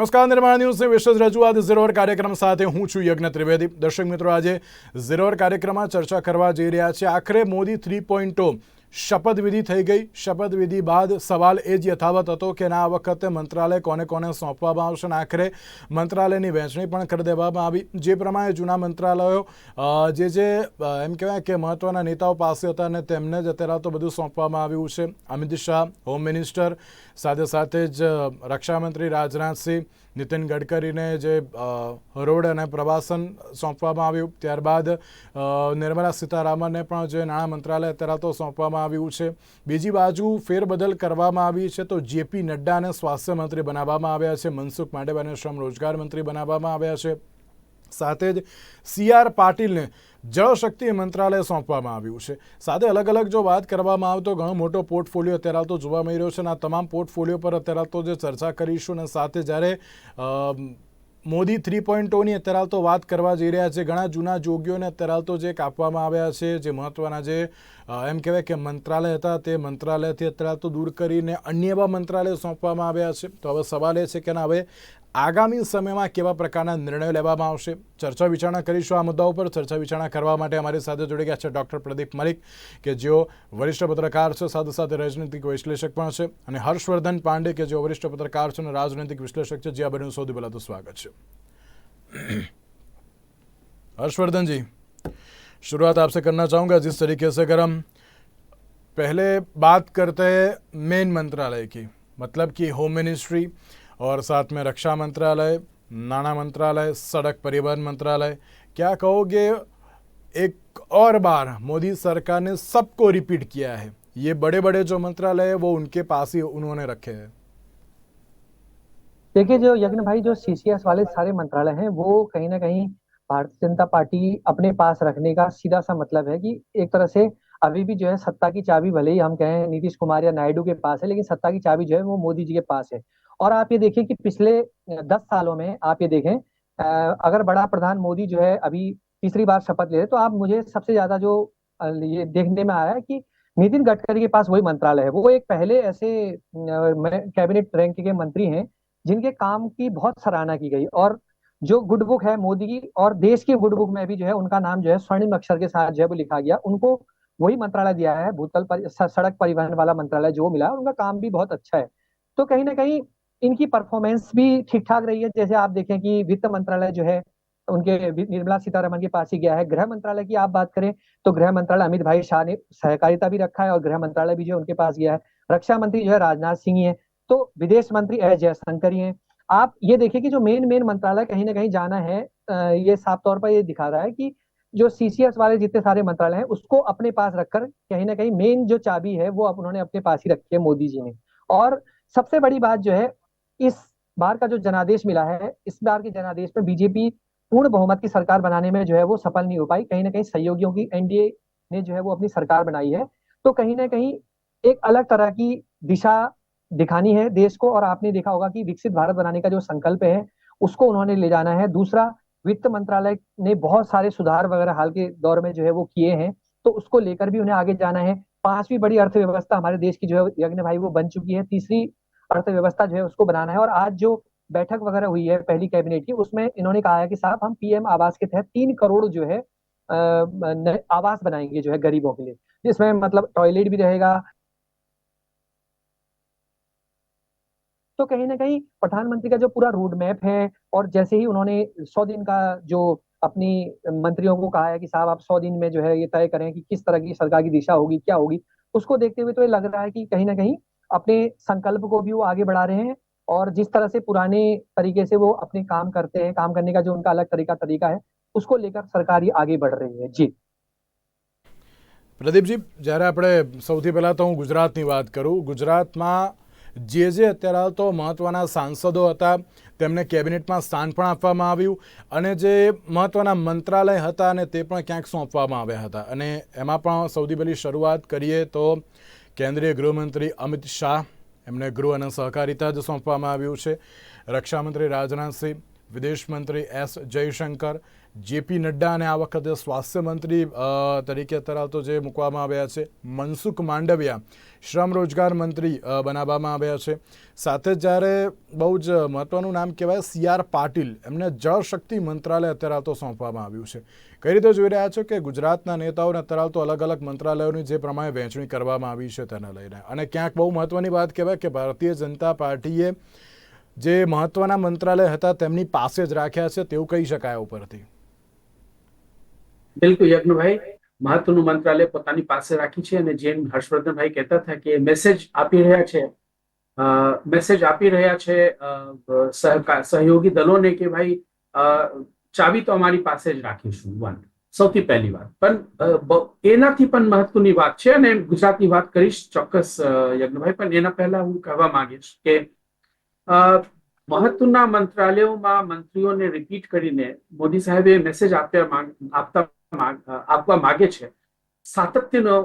નમસ્કાર, નિર્માણ ન્યૂઝની વિશેષ રજૂઆત ઝીરો અવર કાર્યક્રમ સાથે હું છું યજ્ઞ ત્રિવેદી। દર્શક મિત્રો, આજે ઝીરો અવર કાર્યક્રમમાં ચર્ચા કરવા જઈ રહ્યા છે। આખરે મોદી 3.0 શપથવિધિ થઈ ગઈ। શપથવિધિ બાદ સવાલ એ જ યથાવત હતો કે આ વખતે મંત્રાલય કોને કોને સોંપવામાં આવશે અને આખરે મંત્રાલયની વહેંચણી પણ કરી દેવામાં આવી। જે પ્રમાણે જૂના મંત્રાલયો જે એમ કહેવાય કે મહત્ત્વના નેતાઓ પાસે હતા અને તેમને જ અત્યારે તો બધું સોંપવામાં આવ્યું છે। અમિત શાહ હોમ મિનિસ્ટર, સાથે સાથે જ રક્ષામંત્રી રાજનાથસિંહ, નીતિન ગડકરીને જે રોડ અને પ્રવાસન સોંપવામાં આવ્યું, ત્યારબાદ નિર્મલા સીતારામનને પણ જે નાણાં મંત્રાલય અત્યારે તો સોંપવામાં આવ્યું છે। બીજી બાજુ ફેરબદલ કરવામાં આવી છે તો જેપી નડ્ડાને સ્વાસ્થ્ય મંત્રી બનાવવામાં આવ્યા છે, મનસુખ માંડવિયાને શ્રમ રોજગાર મંત્રી બનાવવામાં આવ્યા છે, સાથે જ CR પાટીલને જળશક્તિ મંત્રાલય સોંપવામાં આવ્યું છે। સાથે અલગ અલગ જો વાત કરવામાં આવે તો ઘણો મોટો પોર્ટફોલિયો અત્યારે તો જોવા મળી રહ્યો છે અને આ તમામ પોર્ટફોલિયો પર અત્યારે તો જે ચર્ચા કરીશું અને સાથે જ્યારે મોદી 3.0ની અત્યારે તો વાત કરવા જઈ રહ્યા છે। ઘણા જૂના જોગીઓને અત્યારે તો જે કાપવામાં આવ્યા છે, જે મહત્ત્વના જે એમ કહેવાય કે મંત્રાલય હતા તે મંત્રાલયથી અત્યારે તો દૂર કરીને અન્ય એવા મંત્રાલય સોંપવામાં આવ્યા છે। તો હવે સવાલ એ છે કે હવે આગામી સમયમાં કેવા પ્રકારના નિર્ણયો લેવામાં આવશે। ચર્ચા વિચારણા કરીશું આ મુદ્દા ઉપર। ચર્ચા વિચારણા કરવા માટે અમારી સાથે જોડી ગયા છે ડૉક્ટર પ્રદીપ મલિક, કે જેઓ વરિષ્ઠ પત્રકાર છે, સાથે સાથે રાજનૈતિક વિશ્લેષક પણ છે, અને હર્ષવર્ધન પાંડે કે જેઓ વરિષ્ઠ પત્રકાર છે અને રાજનૈતિક વિશ્લેષક છે। જે આ બંનેનું સૌથી પહેલાં તો સ્વાગત છે। हर्षवर्धन जी, शुरुआत आपसे करना चाहूँगा। जिस तरीके से अगर हम पहले बात करते हैं मेन मंत्रालय की, मतलब कि होम मिनिस्ट्री और साथ में रक्षा मंत्रालय, नाना मंत्रालय, सड़क परिवहन मंत्रालय, क्या कहोगे एक और बार मोदी सरकार ने सबको रिपीट किया है, ये बड़े बड़े जो मंत्रालय है वो उनके पास ही उन्होंने रखे हैं? देखिए, जो यज्ञ भाई, जो CCS वाले सारे मंत्रालय हैं वो कहीं ना कहीं भारतीय जनता पार्टी अपने पास रखने का सीधा सा मतलब है कि एक तरह से अभी भी जो है सत्ता की चाबी भले ही हम कहें नीतीश कुमार या नायडू के पास है, लेकिन सत्ता की चाबी जो है वो मोदी जी के पास है। और आप ये देखिए कि पिछले 10 सालों में आप ये देखें, अगर बड़ा प्रधान मोदी जो है अभी तीसरी बार शपथ ले रहे, तो आप मुझे सबसे ज्यादा जो ये देखने में आया है कि नितिन गडकरी के पास वही मंत्रालय है। वो एक पहले ऐसे कैबिनेट रैंक के मंत्री हैं जिनके काम की बहुत सराहना की गई, और जो गुड बुक है मोदी की और देश की गुड बुक में भी जो है उनका नाम जो है स्वर्णिम अक्षर के साथ जो है वो लिखा गया। उनको वही मंत्रालय दिया है, सड़क परिवहन वाला मंत्रालय जो मिला है। उनका काम भी बहुत अच्छा है, तो कहीं ना कहीं इनकी परफॉर्मेंस भी ठीक ठाक रही है। जैसे आप देखें कि वित्त मंत्रालय जो है उनके निर्मला सीतारमण के पास ही गया है। गृह मंत्रालय की आप बात करें तो गृह मंत्रालय अमित भाई शाह ने सहकारिता भी रखा है और गृह मंत्रालय भी जो है उनके पास गया है। रक्षा मंत्री जो है राजनाथ सिंह ही है, तो विदेश मंत्री एस जयशंकर ही हैं। आप ये देखिए कि जो मेन मंत्रालय कहीं ना कहीं जाना है, ये साफ तौर पर ये दिखा रहा है कि जो CCS वाले जितने सारे मंत्रालय हैं उसको अपने पास रखकर कहीं ना कहीं मेन जो चाबी है वो उन्होंने अपने पास ही रखी है मोदी जी ने। और सबसे बड़ी बात जो है, इस बार का जो जनादेश मिला है, इस बार के जनादेश में बीजेपी पूर्ण बहुमत की सरकार बनाने में जो है वो सफल नहीं हो पाई। कहीं ना कहीं सहयोगियों की NDA ने जो है वो अपनी सरकार बनाई है, तो कहीं ना कहीं एक अलग तरह की दिशा दिखानी है देश को। और आपने देखा होगा कि विकसित भारत बनाने का जो संकल्प है उसको उन्होंने ले जाना है। दूसरा, वित्त मंत्रालय ने बहुत सारे सुधार वगैरह हाल के दौर में जो है वो किए हैं, तो उसको लेकर भी उन्हें आगे जाना है। 5वीं बड़ी अर्थव्यवस्था हमारे देश की जो है यज्ञ भाई वो बन चुकी है, तीसरी अर्थव्यवस्था जो है उसको बनाना है। और आज जो बैठक वगैरह हुई है पहली कैबिनेट की, उसमें इन्होंने कहा है कि साहब हम PM आवास के तहत 3 करोड़ जो है आवास बनाएंगे जो है गरीबों के लिए, जिसमें मतलब टॉयलेट भी रहेगा। तो कहीं ना कहीं प्रधानमंत्री का जो पूरा रोड मैप है, और जैसे ही उन्होंने 100 दिन का जो अपनी मंत्रियों को कहा है कि साहब आप 100 दिन में जो है ये तय करें कि किस तरह की सरकार की दिशा होगी, क्या होगी, उसको देखते हुए तो ये लग रहा है कि कहीं ना कहीं अपने संकल्प को भी वो आगे बढ़ा रहे हैं। और जिस तरह से पुराने तरीके से वो अपने काम करते हैं, काम करने का जो उनका अलग तरीका है, उसको लेकर सरकार ये आगे बढ़ रही है। जी प्रदीपजी, જ્યારે આપણે સૌથી પહેલાં તો હું ગુજરાતની વાત કરું। ગુજરાતમાં જે અત્યારે તો મહત્ત્વના સાંસદો હતા તેમને કેબિનેટમાં સ્થાન પણ આપવામાં આવ્યું, અને જે મહત્ત્વના મંત્રાલય હતા અને તે પણ ક્યાંક સોંપવામાં આવ્યા હતા। અને એમાં પણ સૌથી પહેલી શરૂઆત કરીએ તો કેન્દ્રીય ગૃહમંત્રી અમિત શાહ, એમને ગૃહ અને સહકારિતા જ સોંપવામાં આવ્યું છે। રક્ષામંત્રી રાજનાથ સિંહ, વિદેશ મંત્રી S જયશંકર, જેપી નડ્ડા અને આ વખતે સ્વાસ્થ્ય મંત્રી તરીકે અત્યારે તો જે મૂકવામાં આવ્યા છે, મનસુખ માંડવિયા શ્રમ રોજગાર મંત્રી બનાવવામાં આવ્યા છે. સાથે જ જ્યારે બહુ જ મહત્ત્વનું નામ કહેવાય CR પાટીલ, એમને જળશક્તિ મંત્રાલય અત્યારે તો સોંપવામાં આવ્યું છે. કઈ રીતે જોઈ રહ્યા છો કે ગુજરાતના નેતાઓને અત્યારે તો અલગ અલગ મંત્રાલયોની જે પ્રમાણે વહેંચણી કરવામાં આવી છે તેને લઈને, અને ક્યાંક બહુ મહત્ત્વની વાત કહેવાય કે ભારતીય જનતા પાર્ટીએ જે મહત્ત્વના મંત્રાલય હતા તેમની પાસે જ રાખ્યા છે તેવું કહી શકાય ઉપરથી. બિલકુલ યજ્ઞભાઈ, મહત્વનું મંત્રાલય પોતાની પાસે રાખી છે. અને જેમ હર્ષવર્ધનભાઈ કહેતા હતા કે મેસેજ આપી રહ્યા છે સહયોગી દલોને કે ભાઈ ચાવી તો અમારી પાસે જ રાખીશું, સૌથી પહેલી વાત. પણ એનાથી પણ મહત્વની વાત છે, અને ગુજરાતની વાત કરીશ ચોક્કસ યજ્ઞભાઈ, પણ એના પહેલા હું કહેવા માંગીશ કે મહત્વના મંત્રાલયોમાં મંત્રીઓને રિપીટ કરીને મોદી સાહેબે મેસેજ આપવા માંગે છે, સાતત્યનો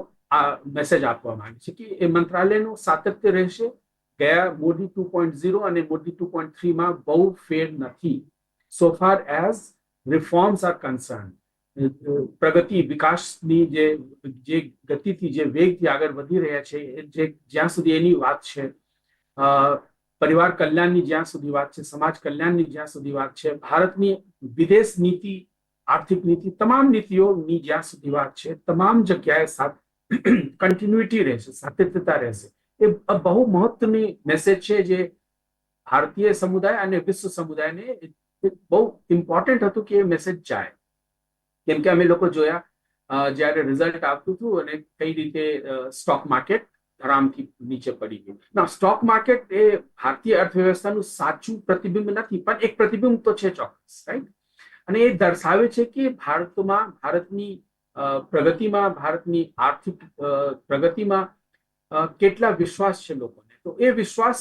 મેસેજ આપવા માંગે છે કે એ મંત્રાલયનું સાતત્ય રહેશે. ગયા મોદી 2.0 અને મોદી 2.3 બહુ ફેર નથી so far as reforms are concern. પ્રગતિ વિકાસની જે ગતિથી, જે વેગથી આગળ વધી રહ્યા છે, જ્યાં સુધી એની વાત છે, પરિવાર કલ્યાણની જ્યાં સુધી વાત છે, સમાજ કલ્યાણની જ્યાં સુધી વાત છે, ભારતની વિદેશ નીતિ, આર્થિક નીતિ, તમામ નીતિઓની જ્યાં સુધી વાત છે, તમામ જગ્યાએ કન્ટિન્યુટી રહેશે, સાતત્યતા રહેશે. એ બહુ મહત્વની મેસેજ છે જે ભારતીય સમુદાય અને વિશ્વ સમુદાયને બહુ ઇમ્પોર્ટન્ટ હતું કે એ મેસેજ જાય. કેમ કે અમે લોકો જોયા જ્યારે રિઝલ્ટ આવતું હતું અને કઈ રીતે સ્ટોક માર્કેટ ધરામથી નીચે પડી ગયું. ના, સ્ટોક માર્કેટ એ ભારતીય અર્થવ્યવસ્થાનું સાચું પ્રતિબિંબ નથી, પણ એક પ્રતિબિંબ તો છે ચોક્કસ, રાઈટ. અને એ દર્શાવે છે કે ભારતની પ્રગતિમાં, ભારતની આર્થિક પ્રગતિમાં કેટલા વિશ્વાસ છે લોકોને. તો એ વિશ્વાસ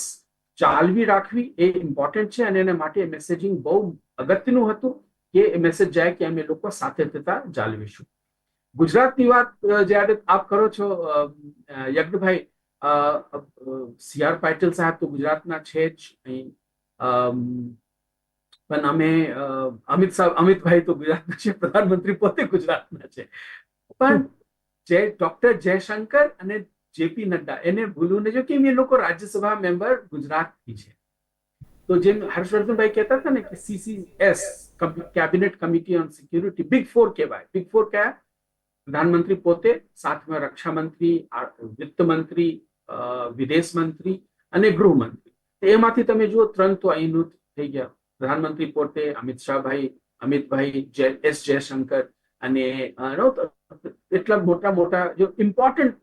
જાળવી રાખવી એ ઇમ્પોર્ટન્ટ છે, અને એના માટે મેસેજિંગ બહુ અગત્યનું હતું કે એ મેસેજ જાય કે અમે લોકો સાતત્યતા જાળવીશું. ગુજરાતની વાત જ્યારે આપ કરો છો યજ્ઞભાઈ, CR પાટીલ સાહેબ તો ગુજરાતના છે જ, પણ અમિતભાઈ તો ગુજરાતના છે, પ્રધાનમંત્રી પોતે ગુજરાતના છે. પણ ડોક્ટર જયશંકર અને જેપી નડ્ડા એને ભૂલવું નહીં કે એ લોકો રાજ્યસભા મેમ્બર ગુજરાતથી છે. તો જેમ હર્ષવર્ધનભાઈ કહેતા હતા ને કે CCS cabinet committee on security big four કહેવાય. બિગ ફોર કયા? પ્રધાનમંત્રી પોતે, સાથમાં રક્ષા મંત્રી, વિત્ત મંત્રી, વિદેશ મંત્રી અને ગૃહમંત્રી. એમાંથી તમે જુઓ 3 તો અહીંનું થઈ ગયા. પ્રધાનમંત્રી પોતે, અમિતભાઈ, જયશંકર, અને એટલા મોટા જો ઇમ્પોર્ટન્ટ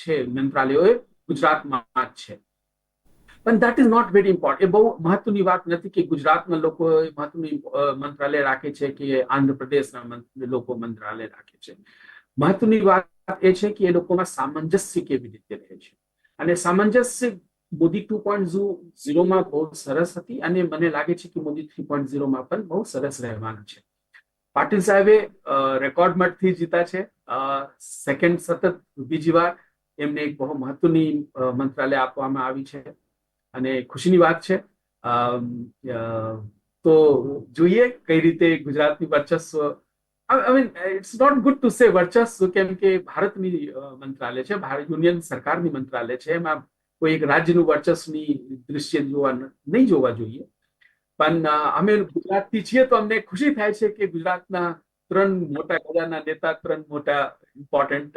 છે મંત્રાલયો એ ગુજરાતમાં જ છે. પણ that is not very important. એ બહુ મહત્વની વાત નથી કે ગુજરાતના લોકો મહત્વનું મંત્રાલય રાખે છે કે આંધ્રપ્રદેશના લોકો મંત્રાલય રાખે છે. મહત્વની વાત એ છે કે એ લોકોમાં સામંજસ્ય કેવી રીતે રહે છે. અને સામંજસ્ય મોદી 2.0 બહુ સરસ હતી, અને મને લાગે છે કે મોદી 3.0 પણ બહુ સરસ રહેવાનું છે. પાટીલ સાહેબે રેકોર્ડ મતથી જીતા છે, સેકન્ડ સતત બીજી વાર એમને એક બહુ મહત્વની મંત્રાલય આપવામાં આવી છે, અને ખુશીની વાત છે. તો જોઈએ કઈ રીતે ગુજરાતની વર્ચસ્વ, it's not good to say વર્ચસ્વ, કેમ કે ભારતની મંત્રાલય છે, ભારત યુનિયન સરકારની મંત્રાલય છે, એમાં કોઈ એક રાજ્યનું વર્ચસ્વની દૃશ્ય નહીં જોવા જોઈએ. પણ અમે ગુજરાતથી છીએ તો અમને ખુશી થાય છે કે ગુજરાતના 3 મોટા ગજાના નેતા, 3 મોટા ઇમ્પોર્ટન્ટ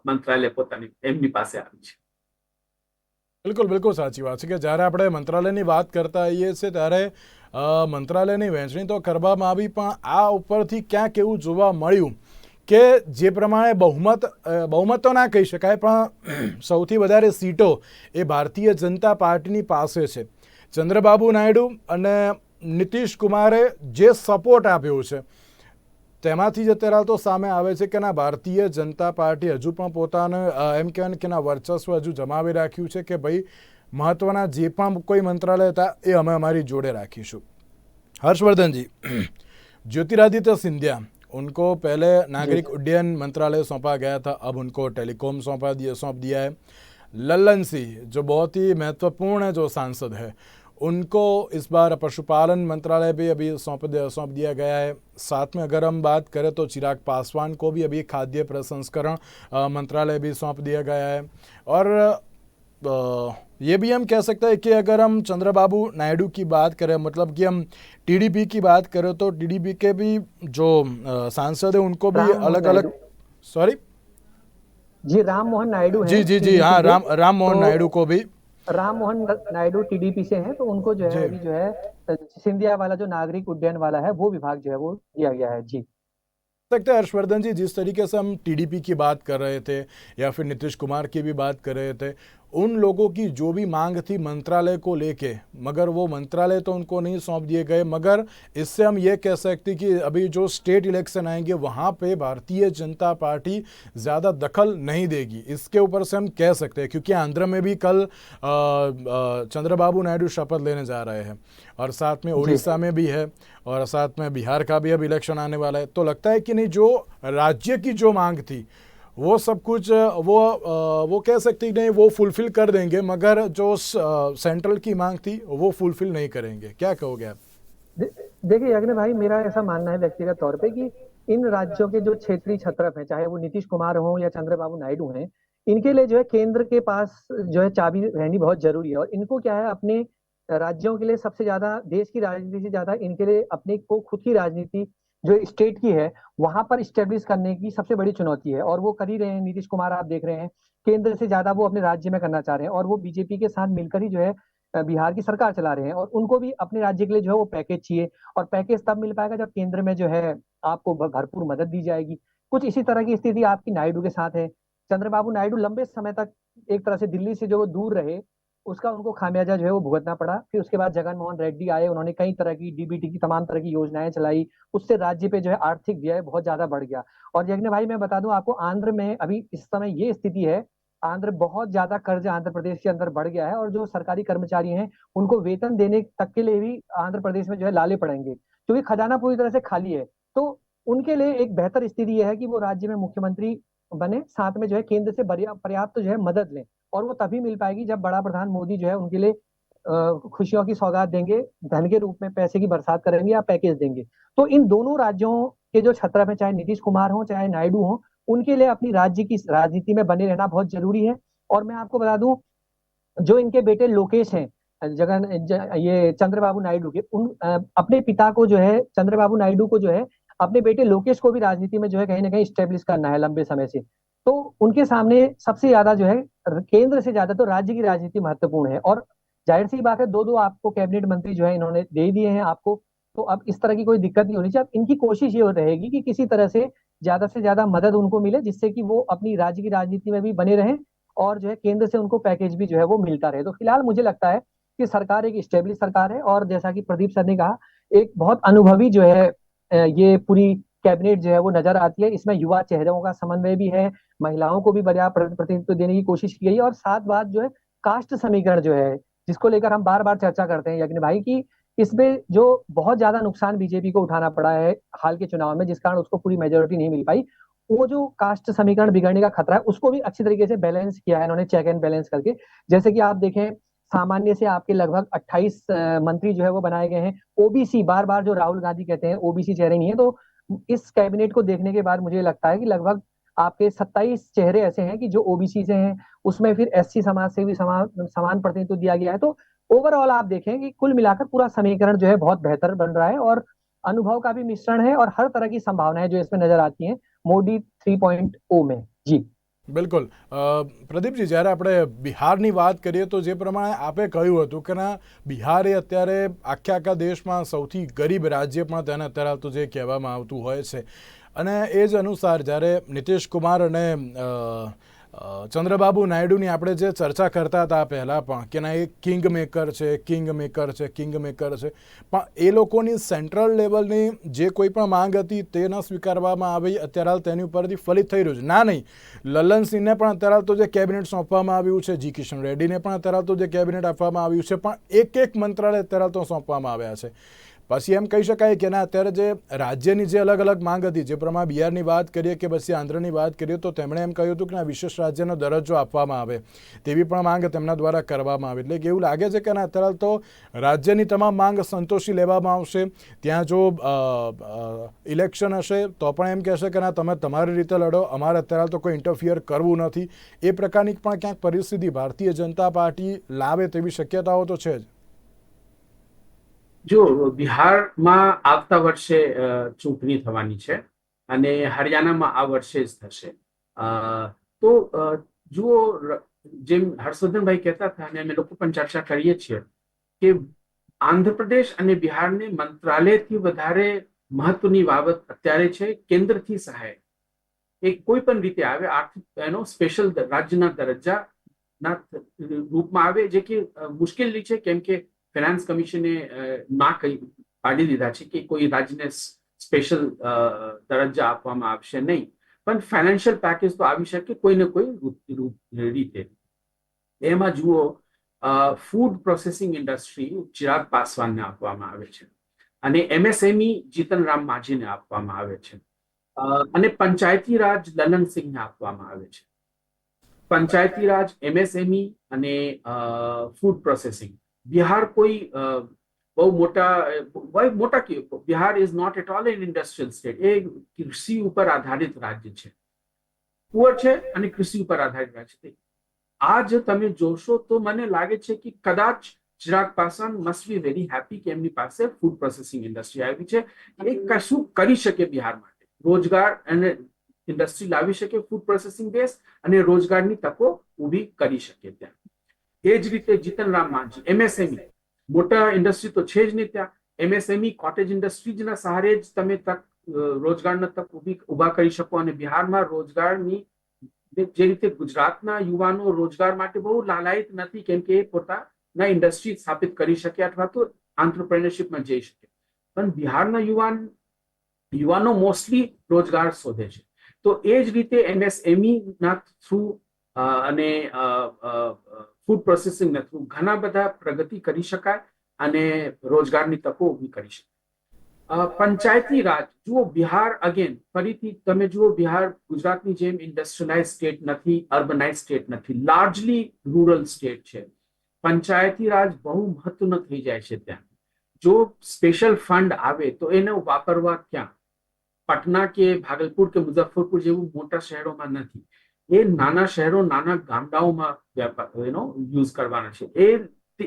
મંત્રાલય પોતાની એમની પાસે આવી છે. બિલકુલ સાચી વાત છે કે જ્યારે આપણે મંત્રાલયની વાત કરતા હોઈએ છીએ ત્યારે મંત્રાલયની વહેંચણી તો કરવામાં આવી, પણ આ ઉપરથી ક્યાંક એવું જોવા મળ્યું કે જે પ્રમાણે બહુમત તો ના કહી શકાય, પણ સૌથી વધારે સીટો એ ભારતીય જનતા પાર્ટીની પાસે છે. ચંદ્રબાબુ નાયડુ અને નીતિશ કુમારે જે સપોર્ટ આપ્યો છે તેમાંથી જ અત્યારે તો સામે આવે છે કે ના, ભારતીય જનતા પાર્ટી હજુ પણ પોતાને એમ કહેવાય કે ના વર્ચસ્વ હજુ જમાવી રાખ્યું છે કે ભાઈ મહત્વના જે પણ કોઈ મંત્રાલય હતા એ અમે અમારી જોડે રાખીશું. हर्षवर्धन जी, ज्योतिरादित्य सिंधिया, उनको पहले नागरिक उड्डयन मंत्रालय सौंपा गया था, अब उनको टेलीकॉम सौंप दिया है. लल्लन सिंह जो बहुत ही महत्वपूर्ण जो सांसद है उनको इस बार पशुपालन मंत्रालय भी अभी सौंप दिया गया है। साथ में अगर हम बात करें तो चिराग पासवान को भी अभी खाद्य प्रसंस्करण मंत्रालय भी सौंप दिया गया है। और ये भी हम कह सकते हैं कि अगर हम चंद्रबाबू नायडू की बात करें, मतलब कि हम टीडीपी की बात करें, तो टीडीपी के भी जो सांसद है उनको भी अलग अलग, सॉरी जी, राम मोहन नायडू हैं जी हाँ, राम मोहन नायडू को भी, राम मोहन नायडू टीडीपी से हैं, तो उनको जो है अभी जो है सिंधिया वाला जो नागरिक उड्डयन वाला है वो विभाग जो है वो दिया गया है। जी सकते हैं हर्षवर्धन जी, जिस तरीके से हम टीडीपी की बात कर रहे थे या फिर नीतीश कुमार की भी बात कर रहे थे, उन लोगों की जो भी मांग थी मंत्रालय को लेके, मगर वो मंत्रालय तो उनको नहीं सौंप दिए गए। मगर इससे हम ये कह सकते कि अभी जो स्टेट इलेक्शन आएंगे वहाँ पे भारतीय जनता पार्टी ज़्यादा दखल नहीं देगी, इसके ऊपर से हम कह सकते हैं। क्योंकि आंध्र में भी कल चंद्रबाबू नायडू शपथ लेने जा रहे हैं, और साथ में उड़ीसा में भी है, और साथ में बिहार का भी अब इलेक्शन आने वाला है। तो लगता है कि नहीं, जो राज्य की जो मांग थी वो सब कुछ वो कह सकती नहीं वो फुलफिल कर देंगे, मगर जो सेंट्रल की मांग थी वो फुलफिल नहीं करेंगे। क्या कहोगे आप? देखिए यज्ञ भाई, मेरा ऐसा मानना है व्यक्तिगत तौर पे कि इन राज्यों के जो क्षेत्रीय छत्रप हैं, चाहे वो नीतीश कुमार हो या चंद्रबाबू नायडू हैं, इनके लिए जो है केंद्र के पास जो है चाबी रहनी बहुत जरूरी है। और इनको क्या है, अपने राज्यों के लिए सबसे ज्यादा देश की राजनीति से ज्यादा इनके लिए अपने को खुद की राजनीति जो स्टेट की है वहां पर स्टेब्लिश करने की सबसे बड़ी चुनौती है। और वो कर ही रहे हैं। नीतीश कुमार आप देख रहे हैं, केंद्र से ज्यादा वो अपने राज्य में करना चाह रहे हैं, और वो बीजेपी के साथ मिलकर ही जो है बिहार की सरकार चला रहे हैं। और उनको भी अपने राज्य के लिए जो है वो पैकेज चाहिए, और पैकेज तब मिल पाएगा जब केंद्र में जो है आपको भरपूर मदद दी जाएगी। कुछ इसी तरह की स्थिति आपकी नायडू के साथ है। चंद्रबाबू नायडू लंबे समय तक एक तरह से दिल्ली से जो वो दूर रहे, उसका उनको खामियाजा जो है वो भुगतना पड़ा। फिर उसके बाद जगन मोहन रेड्डी आए, उन्होंने कई तरह की डीबीटी की तमाम तरह की योजनाएं चलाई, उससे राज्य पे जो है आर्थिक व्यय बहुत ज्यादा बढ़ गया। और यज्ञ भाई मैं बता दूं आपको, आंध्र में अभी इस समय ये स्थिति है, आंध्र बहुत ज्यादा कर्ज आंध्र प्रदेश के अंदर बढ़ गया है, और जो सरकारी कर्मचारी हैं उनको वेतन देने तक के लिए भी आंध्र प्रदेश में जो है लाले पड़ेंगे, क्योंकि खजाना पूरी तरह से खाली है। तो उनके लिए एक बेहतर स्थिति यह है कि वो राज्य में मुख्यमंत्री बने, साथ में जो है केंद्र से पर्याप्त जो है मदद लें। और वो तभी मिल पाएगी जब बड़ा प्रधान मोदी जो है उनके लिए खुशियों की सौगात देंगे, धन के रूप में पैसे की बरसात करेंगे या पैकेज देंगे। तो इन दोनों राज्यों के जो छत्र में, चाहे नीतीश कुमार हो चाहे नायडू हो, उनके लिए अपनी राज्य की राजनीति में बने रहना बहुत जरूरी है। और मैं आपको बता दूं, जो इनके बेटे लोकेश हैं, ये चंद्रबाबू नायडू के, अपने पिता को जो है, चंद्रबाबू नायडू को जो है अपने बेटे लोकेश को भी राजनीति में जो है कहीं ना कहीं स्टेब्लिश करना है लंबे समय से। तो उनके सामने सबसे ज्यादा जो है केंद्र से ज्यादा तो राज्य की राजनीति महत्वपूर्ण है। और जाहिर सी बात है, दो दो आपको कैबिनेट मंत्री जो है इन्होंने दे दिए हैं आपको, तो अब इस तरह की कोई दिक्कत नहीं होनी चाहिए। अब इनकी कोशिश ये रहेगी कि किसी तरह से ज्यादा मदद उनको मिले, जिससे कि वो अपनी राज्य की राजनीति में भी बने रहें, और जो है केंद्र से उनको पैकेज भी जो है वो मिलता रहे। तो फिलहाल मुझे लगता है कि सरकार एक स्टेबलिश सरकार है, और जैसा कि प्रदीप सर ने कहा, एक बहुत अनुभवी जो है ये पूरी कैबिनेट जो है वो नजर आती है। इसमें युवा चेहरों का समन्वय भी है, महिलाओं को भी पर्याप्त प्रतिनिधित्व देने की कोशिश की गई है। और साथ बात जो है कास्ट समीकरण जो है, जिसको लेकर हम बार बार चर्चा करते हैं यज्ञ भाई, की इसमें जो बहुत ज्यादा नुकसान बीजेपी को उठाना पड़ा है हाल के चुनाव में, जिस कारण उसको पूरी मेजोरिटी नहीं मिल पाई, वो जो कास्ट समीकरण बिगड़ने का खतरा है उसको भी अच्छी तरीके से बैलेंस किया है इन्होंने, चेक एंड बैलेंस करके। जैसे कि आप देखें, सामान्य से आपके लगभग 28 मंत्री जो है वो बनाए गए हैं। ओबीसी, बार बार जो राहुल गांधी कहते हैं ओबीसी चेहरे नहीं है, तो इस कैबिनेट को देखने के बाद मुझे लगता है कि लगभग आपके 27 चेहरे ऐसे हैं कि जो ओबीसी से हैं, उसमें फिर एससी समाज से भी समान प्रतिनिधित्व दिया गया है। तो ओवरऑल आप देखें कि कुल मिलाकर पूरा समीकरण जो है बहुत बेहतर बन रहा है, और अनुभव का भी मिश्रण है, और हर तरह की संभावनाएं जो इसमें नजर आती हैं मोदी 3.0 में। जी બિલકુલ પ્રદીપજી, જ્યારે આપણે બિહારની વાત કરીએ તો જે પ્રમાણે આપે કહ્યું હતું કે ના, બિહાર એ અત્યારે આખા દેશમાં સૌથી ગરીબ રાજ્ય પણ તેને અત્યારે તો જે કહેવામાં આવતું હોય છે, અને એ જ અનુસાર જ્યારે નીતિશ કુમાર અને ચંદ્રબાબુ નાયડુની આપણે જે ચર્ચા કરતા હતા પહેલાં પણ કે ના, એ કિંગ મેકર છે, પણ એ લોકોની સેન્ટ્રલ લેવલની જે કોઈ પણ માંગ હતી તે ન સ્વીકારવામાં આવી, અત્યારે હાલ તેની ઉપરથી ફલિત થઈ રહ્યું છે. ના નહીં, લલ્લનસિંહને પણ અત્યારે હાલ તો જે કેબિનેટ સોંપવામાં આવ્યું છે, જી કિશન રેડ્ડીને પણ અત્યારે હાલ તો જે કેબિનેટ આપવામાં આવ્યું છે, પણ એક મંત્રાલય અત્યારે હાલ તો સોંપવામાં આવ્યા છે. પછી એમ કહી શકાય કે ના અત્યારે જે રાજ્યની જે અલગ અલગ માંગ હતી, જે પ્રમાણે બિહારની વાત કરીએ કે પછી આંધ્રની વાત કરીએ, તો તેમણે એમ કહ્યું હતું કે ના વિશેષ રાજ્યનો દરજ્જો આપવામાં આવે, તેવી પણ માંગ તેમના દ્વારા કરવામાં આવે. એટલે કે એવું લાગે છે કે ના અત્યારે તો રાજ્યની તમામ માંગ સંતોષી લેવામાં આવશે. ત્યાં જો ઇલેક્શન હશે તો પણ એમ કહેશે કે ના તમે તમારી રીતે લડો, અમારે અત્યારે તો કોઈ ઇન્ટરફિયર કરવું નથી. એ પ્રકારની પણ ક્યાંક પરિસ્થિતિ ભારતીય જનતા પાર્ટી લાવે તેવી શક્યતાઓ તો છે જ. જો બિહારમાં આવતા વર્ષે ચૂંટણી થવાની છે અને હરિયાણામાં આ વર્ષે જ થશે. તો જુઓ, જેમ હર્ષવર્ધનભાઈ કહેતા હતા અને અમે લોકો પણ ચર્ચા કરીએ છીએ કે આંધ્રપ્રદેશ અને બિહારને મંત્રાલયથી વધારે મહત્વની બાબત અત્યારે છે કેન્દ્રથી સહાય. એ કોઈ પણ રીતે આવે, આર્થિક એનો સ્પેશિયલ રાજ્યના દરજ્જાના રૂપમાં આવે, જે કે મુશ્કેલી છે કેમ કે ફાઇનાન્સ કમિશને ના પાડી દીધા છે કે કોઈ રાજ્યને સ્પેશિયલ દરજ્જા આપવામાં આવશે નહીં, પણ ફાઇનાન્શિયલ પેકેજ તો આવી શકે કોઈ ને કોઈ રીતે. એમાં જુઓ, ફૂડ પ્રોસેસિંગ ઇન્ડસ્ટ્રી ચિરાગ પાસવાનને આપવામાં આવે છે અને MSME જીતન રામ માઝીને આપવામાં આવે છે અને પંચાયતી રાજ લલનસિંહને આપવામાં આવે છે. પંચાયતી રાજ, MSME અને ફૂડ પ્રોસેસિંગ. બિહાર કોઈ બહુ મોટા Bihar is not at all an industrial state. એ કૃષિ ઉપર આધારિત રાજ્ય છે, પુઅર છે અને કૃષિ ઉપર આધારિત રાજ્ય છે. આ જો તમે જોશો તો મને લાગે છે કે કદાચ Chirag Paswan must be very happy કે એમની પાસે ફૂડ પ્રોસેસિંગ ઇન્ડસ્ટ્રી આવી છે. એ કશું કરી શકે બિહાર માટે, રોજગાર અને ઇન્ડસ્ટ્રી લાવી શકે, ફૂડ પ્રોસેસિંગ બેઝ, અને રોજગારની તકો ઊભી કરી શકે ત્યાં. એ જ રીતે જીતન રામ માંઝી, MSME, મોટા ઇન્ડસ્ટ્રી તો છે જ નહીં ત્યાં. MSME કોટેજ ઇન્ડસ્ટ્રીઝના સહારે જ તમે રોજગારના તક ઊભા કરી શકો. અને બિહારમાં રોજગારની જે રીતે ગુજરાતના યુવાનો રોજગાર માટે બહુ લાલાયિત નથી કેમ કે એ પોતાના ઇન્ડસ્ટ્રી સ્થાપિત કરી શકે અથવા તો આંત્રપ્રેન્યોરશિપમાં જઈ શકે, પણ બિહારના યુવાનો મોસ્ટલી રોજગાર શોધે છે. તો એ જ રીતે MSME ના થ્રુ અને ફૂડ પ્રોસેસિંગના થ્રુ ઘણા બધા પ્રગતિ કરી શકાય અને રોજગારની તકો ઊભી કરી શકાય. પંચાયતી રાજ જુઓ, બિહાર અગેન ફરીથી તમે જુઓ, બિહાર ગુજરાતની જેમ ઇન્ડસ્ટ્રીયલાઇઝ સ્ટેટ નથી, અર્બનાઇઝ સ્ટેટ નથી, લાર્જલી રૂરલ સ્ટેટ છે. પંચાયતી રાજ બહુ મહત્વનો થઈ જાય છે ત્યાં. જો સ્પેશિયલ ફંડ આવે તો એને વાપરવા ક્યાં? પટના કે ભાગલપુર કે મુઝફ્ફરપુર જેવું મોટા શહેરોમાં નથી. એ નાના શહેરો, નાના ગામડાઓમાં યુઝ કરવાના છે.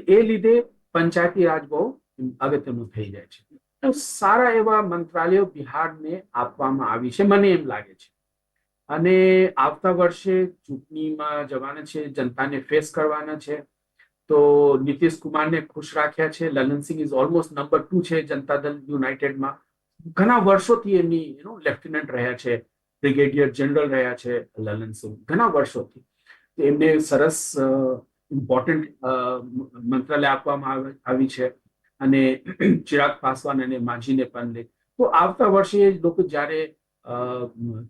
એ લીધે પંચાયતી રાજ બહુ અગત્યનું થઈ જાય છે. તો સારા એવા મંત્રાલયો બિહારને આપવામાં આવી છે, મને એમ લાગે છે. અને આવતા વર્ષે ચૂંટણીમાં જવાના છે, જનતાને ફેસ કરવાના છે. તો નીતિશ કુમારને ખુશ રાખ્યા છે. લલનસિંહ ઇઝ ઓલમોસ્ટ નંબર 2 છે જનતા દળ યુનાઇટેડમાં. ઘણા વર્ષોથી એમની લેફ્ટનન્ટ રહ્યા છે, બ્રિગેડિયર જનરલ રહ્યા છે લલનસિંહ ઘણા વર્ષોથી. તો એમને સરસ ઇમ્પોર્ટન્ટ મંત્રાલય આપવામાં આવી છે અને ચિરાગ પાસવાન અને માઝીને પણ લે. તો આવતા વર્ષે લોકો જ્યારે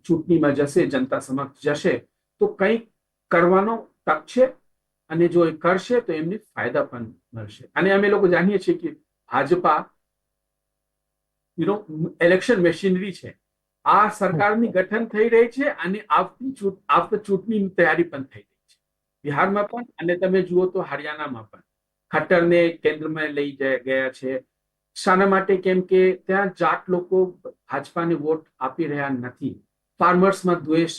ચૂંટણીમાં જશે, જનતા સમક્ષ જશે, તો કંઈક કરવાનો તક છે અને જો એ કરશે તો એમને ફાયદા પણ મળશે. અને અમે લોકો જાણીએ છીએ કે ભાજપા ઇલેક્શન મશીનરી છે. આ સરકારની ગઠન થઈ રહી છે અને આવતી ચૂંટણીની તૈયારી પણ થઈ રહી છે બિહારમાં પણ. અને તમે જુઓ તો હરિયાણામાં પણ ખટ્ટરને કેન્દ્રમાં લઈ ગયા છે. શાના માટે? કેમ કે ત્યાં જાટ લોકો ભાજપાને વોટ આપી રહ્યા નથી. ફાર્મર્સમાં દ્વેષ,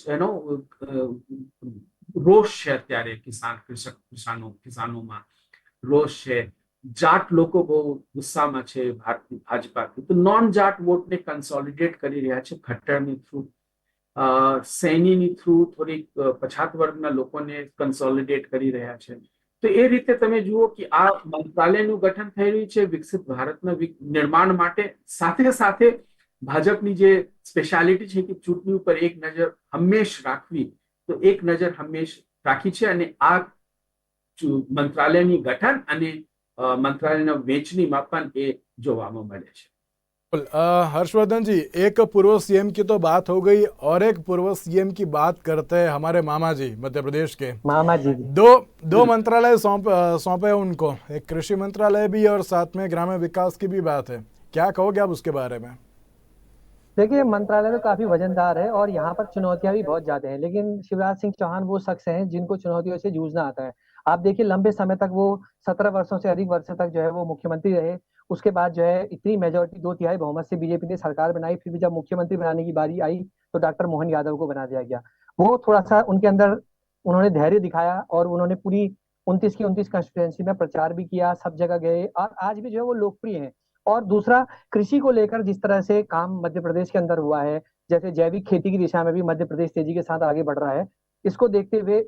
રોષ છે અત્યારે. કિસાનોમાં રોષ છે. જાટ લોકો બહુ ગુસ્સામાં છે ભાજપાથી. તો નોન જાટ વોટને કન્સોલિડેટ કરી રહ્યા છે ખટ્ટરની થ્રુ, સૈનીની થ્રુ થોડીક પછાત વર્ગના લોકોને કન્સોલિડેટ કરી રહ્યા છે. તો એ રીતે તમે જુઓ કે આ મંત્રાલયનું ગઠન થઈ રહ્યું છે વિકસિત ભારતના નિર્માણ માટે. સાથે સાથે ભાજપની જે સ્પેશિયાલિટી છે કે ચૂંટણી ઉપર એક નજર હંમેશ રાખવી, તો એક નજર હંમેશ રાખી છે અને આ મંત્રાલયની ગઠન અને मंत्रालय वेचनीમાં પણ એ જોવામાં મળે છે. हर्षवर्धन जी, एक पूर्व सीएम की तो बात हो गई और एक पूर्व सीएम की बात करते हैं हमारे मामा जी मध्य प्रदेश के। मामा जी दो मंत्रालय सौंपे उनको, एक कृषि मंत्रालय भी और साथ में ग्रामीण विकास की भी बात है। क्या कहोगे आप उसके बारे में? देखिए, मंत्रालय तो काफी वजनदार है और यहाँ पर चुनौतियां भी बहुत ज्यादा हैं, लेकिन शिवराज सिंह चौहान वो शख्स हैं जिनको चुनौतियों से जूझना आता है। आप देखिए, लंबे समय तक वो 17 वर्षों से अधिक वर्ष तक जो है वो मुख्यमंत्री रहे। उसके बाद जो है इतनी मेजोरिटी, 2/3 बहुमत से बीजेपी ने सरकार बनाई, फिर भी जब मुख्यमंत्री बनाने की बारी आई तो डॉक्टर मोहन यादव को बना दिया गया। वो थोड़ा सा उनके अंदर, उन्होंने धैर्य दिखाया और उन्होंने पूरी 29 की 29 कंस्टिट्यूएंसी में प्रचार भी किया, सब जगह गए और आज भी जो है वो लोकप्रिय हैं। और दूसरा, कृषि को लेकर जिस तरह से काम मध्य प्रदेश के अंदर हुआ है, जैसे जैविक खेती की दिशा में भी मध्य प्रदेश तेजी के साथ आगे बढ़ रहा है, इसको देखते हुए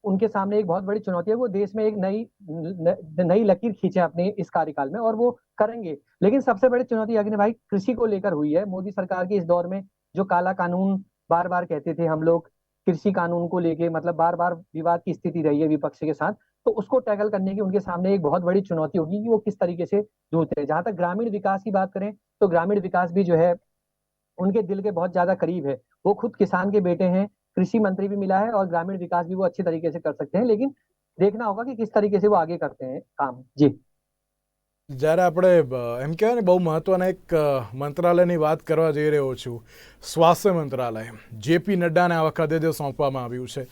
उनके सामने एक बहुत बड़ी चुनौती है। वो देश में एक नई लकीर खींचे अपने इस कार्यकाल में और वो करेंगे। लेकिन सबसे बड़ी चुनौती अग्नि भाई कृषि को लेकर हुई है मोदी सरकार के इस दौर में। जो काला कानून बार बार कहते थे हम लोग, कृषि कानून को लेके मतलब बार बार विवाद की स्थिति रही है विपक्ष के साथ, तो उसको टैकल करने की उनके सामने एक बहुत बड़ी चुनौती होगी कि वो किस तरीके से जूझते हैं। जहां तक ग्रामीण विकास की बात करें तो ग्रामीण विकास भी जो है उनके दिल के बहुत ज्यादा करीब है। वो खुद किसान के बेटे हैं, कृषि मंत्री भी मिला है और ग्रामीण विकास भी वो अच्छे तरीके से कर सकते हैं। लेकिन देखना होगा कि किस तरीके से वो आगे करते हैं काम। जी। જ્યારે આપણે એમ કહેવાય ને બહુ મહત્ત્વના એક મંત્રાલયની વાત કરવા જઈ રહ્યો છું, સ્વાસ્થ્ય મંત્રાલય જેપી નડ્ડાને આ વખતે જે સોંપવામાં આવ્યું છે,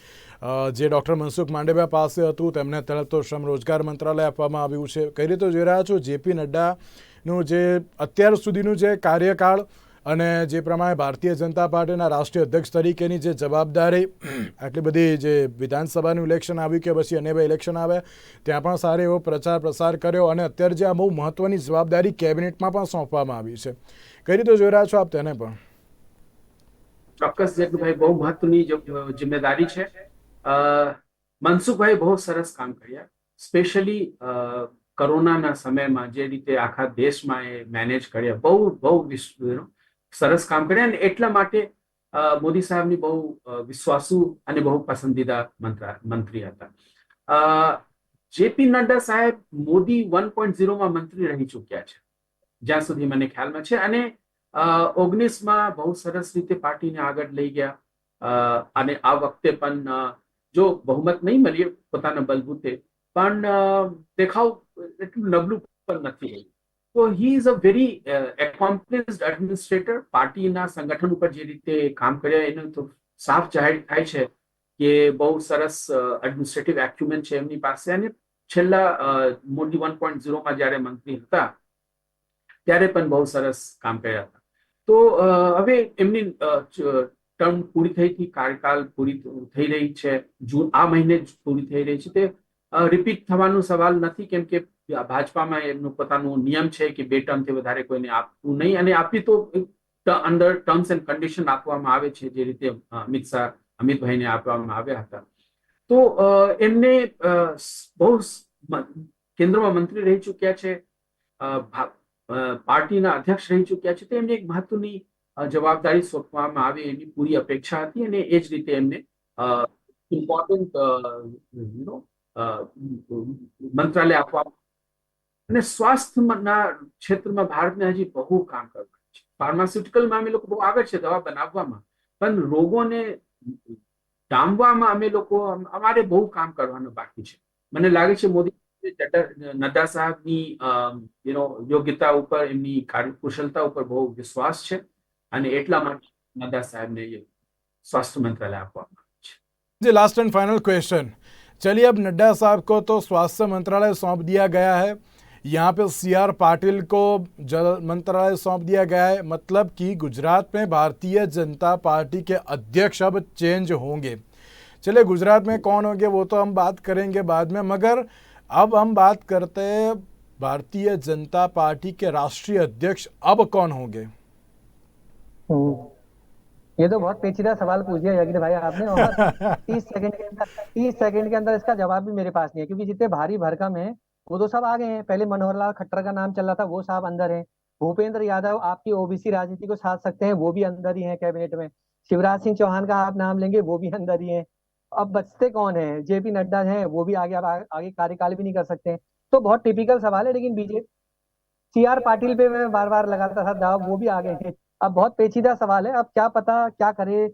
જે ડૉક્ટર મનસુખ માંડવિયા પાસે હતું તેમને તરત તો શ્રમ રોજગાર મંત્રાલય આપવામાં આવ્યું છે. કઈ રીતે જોઈ રહ્યા છો જેપી નડ્ડાનું જે અત્યાર સુધીનું જે કાર્યકાળ અને જે પ્રમાણે ભારતીય જનતા પાર્ટીના રાષ્ટ્રીય અધ્યક્ષ તરીકેની જે જવાબદારી, આટલી બધી જે વિધાનસભાનું ઇલેક્શન આવ્યું કે પછી અન્ય બે ઇલેક્શન આવ્યા ત્યાં પણ સારો એવો પ્રચાર પ્રસાર કર્યો અને અત્યારે જે આ બહુ મહત્ત્વની જવાબદારી કેબિનેટમાં પણ સોંપવામાં આવી છે, કઈ રીતે જોઈ રહ્યા છો આપ તેને પણ? ચોક્કસ જેટલુભાઈ, બહુ મહત્વની જિમ્મેદારી છે. મનસુખભાઈ બહુ સરસ કામ કર્યા. સ્પેશિયલી કોરોનાના સમયમાં જે રીતે આખા દેશમાં એ મેનેજ કર્યા, બહુ સરસ કામ કર્યા. અને એટલા માટે મોદી સાહેબની બહુ વિશ્વાસુ અને બહુ પસંદીદા મંત્રી હતા. જેપી નડ્ડા સાહેબ મોદી 1.0માં મંત્રી રહી ચૂક્યા છે જ્યાં સુધી મને ખ્યાલમાં છે. અને 19માં બહુ સરસ રીતે પાર્ટીને આગળ લઈ ગયા. અને આ વખતે પણ જો બહુમત નહીં મળીએ પોતાના બલબૂતે, પણ દેખાવ એટલું નબળું પણ નથી રહ્યું. તો he is a very accomplished administrator. પાર્ટીના સંગઠન ઉપર જે રીતે કામ કર્યા એનું તો સાફ જાહેર થાય છે કે બહુ સરસ એડમિનિસ્ટ્રેટિવ એક્યુમેન છે એમની પાસે. અને છેલ્લા મોદી 1.0માં જ્યારે મંત્રી હતા ત્યારે પણ બહુ સરસ કામ કર્યા હતા. તો હવે એમની ટર્મ પૂરી થઈ હતી, કાર્યકાલ પૂરી થઈ રહી છે, આ મહિને જ પૂરી થઈ રહી છે. તે રિપીટ થવાનો સવાલ નથી, કેમ કે ભાજપામાં એમનું પોતાનું નિયમ છે કે 2 ટર્મથી વધારે કોઈને આપવું નહીં. અને આપી તો અંડર ટર્મ્સ એન્ડ કન્ડિશન આપવામાં આવે છે, જે રીતે અમિતભાઈને આપવામાં આવ્યા હતા. તો એમને બહુ કેન્દ્રમાં મંત્રી રહી ચૂક્યા છે, પાર્ટીના અધ્યક્ષ રહી ચૂક્યા છે. તો એમને એક મહત્વની જવાબદારી સોંપવામાં આવે એની પૂરી અપેક્ષા હતી અને એ જ રીતે એમને ઇમ્પોર્ટન્ટ મંત્રાલય આપવામાં. અને સ્વાસ્થ્યના ક્ષેત્રમાં ભારતને હજી બહુ કામ કરવાનું છે. ફાર્માસ્યુટિકલમાં અમે લોકો બહુ આગળ છે દવા બનાવવામાં, પણ રોગોને ડામવામાં અમે લોકો અમારે બહુ કામ કરવાનું બાકી છે. મને લાગે છે મોદી નડ્ડા સાહેબની યોગ્યતા ઉપર, એમની કાર્યકુશળતા ઉપર બહુ વિશ્વાસ છે અને એટલા માટે નડ્ડા સાહેબને स्वास्थ्य मंत्रालय આપવામાં આવે છે. जी, लास्ट एंड फाइनल क्वेश्चन. चलिए, अब नड्डा साहब को तो स्वास्थ्य मंत्रालय सौंप दिया गया है, यहाँ पे CR पाटिल को जल मंत्रालय सौंप दिया गया है, मतलब कि गुजरात में भारतीय जनता पार्टी के अध्यक्ष अब चेंज होंगे. चलिए, गुजरात में कौन होंगे वो तो हम बात करेंगे बाद में, मगर अब हम बात करते हैं भारतीय जनता पार्टी के राष्ट्रीय अध्यक्ष अब कौन होंगे? ये तो बहुत पेचीदा सवाल पूछ दिया यज्ञ भाई आपने, और 30 सेकंड के अंदर इसका जवाब भी मेरे पास नहीं है, क्योंकि जितने भारी भरकम है वो तो सब आ गए हैं। पहले मनोहर लाल खट्टर का नाम चल रहा था, वो साहब अंदर है। भूपेंद्र यादव आपकी ओबीसी राजनीति को साथ सकते हैं, वो भी अंदर ही है कैबिनेट में। शिवराज सिंह चौहान का आप नाम लेंगे, वो भी अंदर ही है। अब बचते कौन है? जेपी नड्डा है, वो भी आगे कार्यकाल भी नहीं कर सकते। तो बहुत टिपिकल सवाल है। लेकिन बीजेपी CR पाटिल पे मैं बार बार लगाता था दाव, वो भी आ गए हैं। अब बहुत पेचीदा सवाल है, अब क्या पता क्या करे,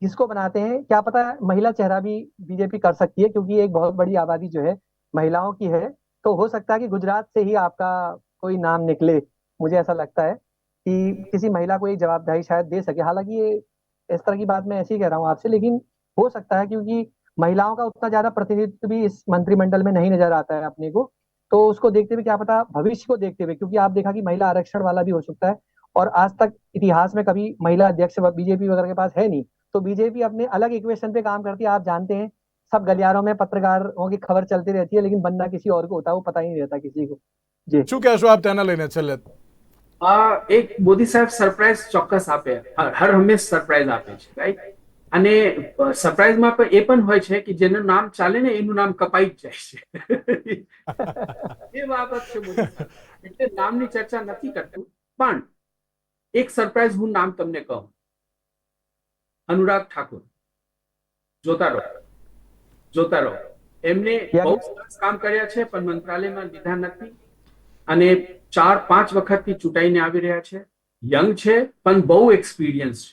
किसको बनाते हैं, क्या पता महिला चेहरा भी बीजेपी कर सकती है, क्योंकि एक बहुत बड़ी आबादी जो है महिलाओं की है। तो हो सकता है कि गुजरात से ही आपका कोई नाम निकले। मुझे ऐसा लगता है कि किसी महिला को एक जवाबदेही शायद दे सके। हालांकि ये इस तरह की बात मैं ऐसे ही कह रहा हूँ आपसे, लेकिन हो सकता है क्योंकि महिलाओं का उतना ज्यादा प्रतिनिधित्व भी इस मंत्रिमंडल में नहीं नजर आता है अपने को। तो उसको देखते हुए क्या पता भविष्य को देखते हुए, क्योंकि आप देखा कि महिला आरक्षण वाला भी हो सकता है, और आज तक इतिहास में कभी महिला अध्यक्ष बीजेपी वगैरह के पास है नहीं। तो बीजेपी अपने अलग इक्वेशन पे काम करती है, आप जानते हैं। सब गलियारों में पत्रकारों की खबर चलती रहती है, लेकिन बनना किसी और को होता है, वो पता ही नहीं रहता किसी को। जी શું કહેશો આપ તેના લઈને છેલ્લે? એક મોદી સાહેબ સરપ્રાઈઝ ચોક્કસ આપે, હર હંમેશ સરપ્રાઈઝ આપે છે, રાઈટ? અને સરપ્રાઈઝમાં પણ એ પણ હોય છે કે જેનું નામ ચાલે ને એનું નામ કપાઈ જ જાય છે. એ બાબત છે મોદી સાહેબ. એટલે નામની ચર્ચા નથી કરતું, પણ એક સરપ્રાઈઝ હું નામ તમને કહું. અનુરાગ ઠાકુર. જોતા રહો. એમને બહુ સરસ કામ કર્યા છે, પણ મંત્રાલયમાં લીધા નથી અને 4-5 વખતથી ચૂંટાઈને આવી રહ્યા છે. યંગ છે પણ બહુ એક્સપિરિયન્સ છે,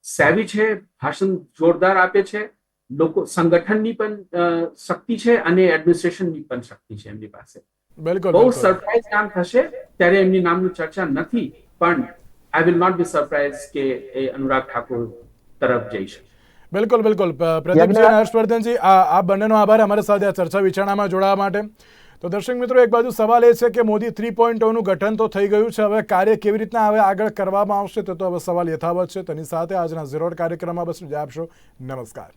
સેવી છે, ભાષણ જોરદાર આપે છે, લોકો સંગઠનની પણ શક્તિ છે અને એડમિનિસ્ટ્રેશનની પણ શક્તિ છે એમની પાસે. બિલકુલ બહુ બિલકુલ. સરપ્રાઈઝ કામ થશે ત્યારે એમની નામની ચર્ચા નથી, પણ I will not be surprise કે એ અનુરાગ ઠાકુર તરફ જઈ શકે. બિલકુલ બિલકુલ. પ્રદીપજી અને હર્ષવર્ધનજી, આ બંનેનો આભાર અમારા સાથે આ ચર્ચા વિચારણામાં જોડાવા માટે. તો દર્શક મિત્રો, એક બાજુ સવાલ એ છે કે મોદી 3.0નું ગઠન તો થઈ ગયું છે, હવે કાર્ય કેવી રીતના હવે આગળ કરવામાં આવશે તો હવે સવાલ યથાવત છે. તેની સાથે આજના ઝીરો કાર્યક્રમમાં બસ રજા આપશો. નમસ્કાર.